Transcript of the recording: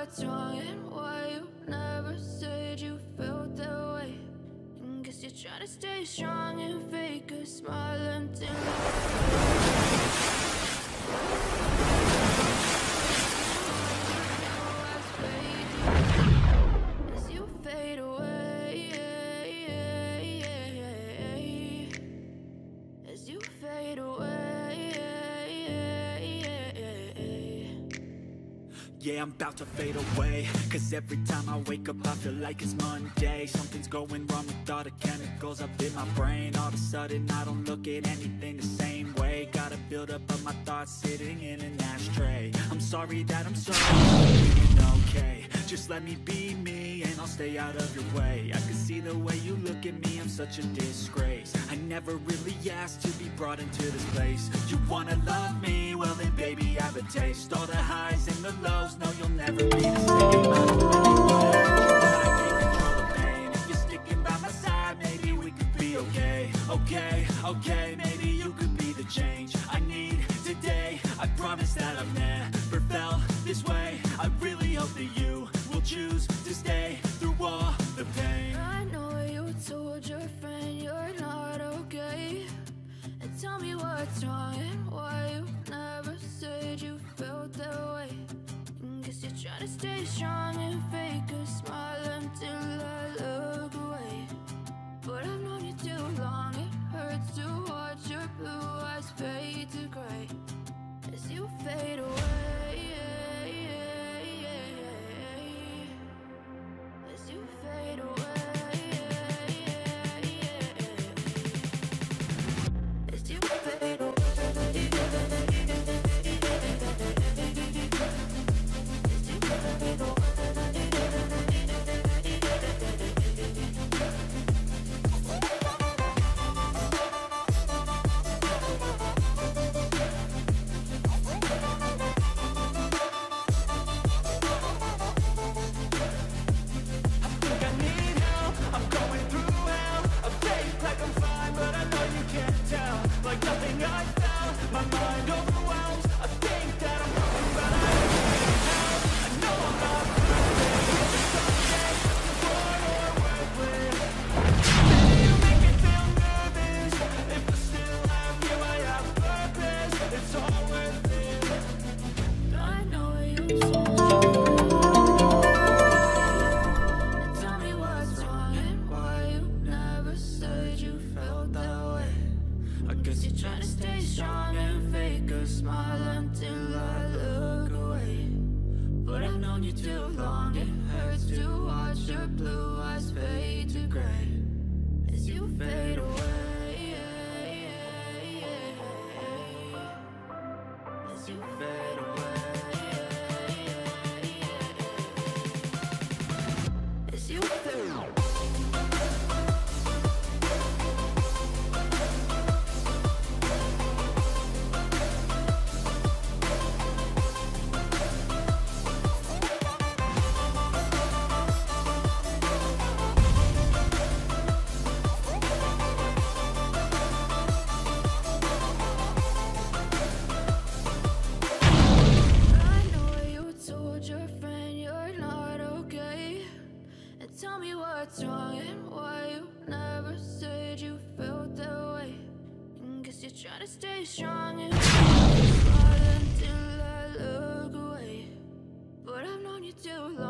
what's wrong and why you never said you felt that way. And guess you're trying to stay strong and fake a smile until as you fade away, as you fade away. Yeah, I'm about to fade away, cause every time I wake up I feel like it's Monday. Something's going wrong with all the chemicals up in my brain. All of a sudden I don't look at anything the same way. Gotta build up of my thoughts sitting in an ashtray. I'm sorry that I'm so okay. Just let me be me and I'll stay out of your way. I can see the way you look at me, I'm such a disgrace. I never really asked to be brought into this place. You wanna love me? Well then baby, have a taste. All the highs and the lows, no you'll never be the same. I don't really know, but I can't control the pain. If you're sticking by my side, maybe we could be okay. Okay, okay, maybe you could be the change I need today. I promise that I've never felt this way. I really hope that you will choose to stay through all the pain. I know you told your friend you're not okay, and tell me what's wrong and why you never said you felt that way. And guess you're trying to stay strong and fake a smile until I look away. But I've known you too long, it hurts to watch your blue eyes fade to gray as you fade away, as you fade away, as you fade away. Try to stay strong and smile until I look away. But I've known you too long.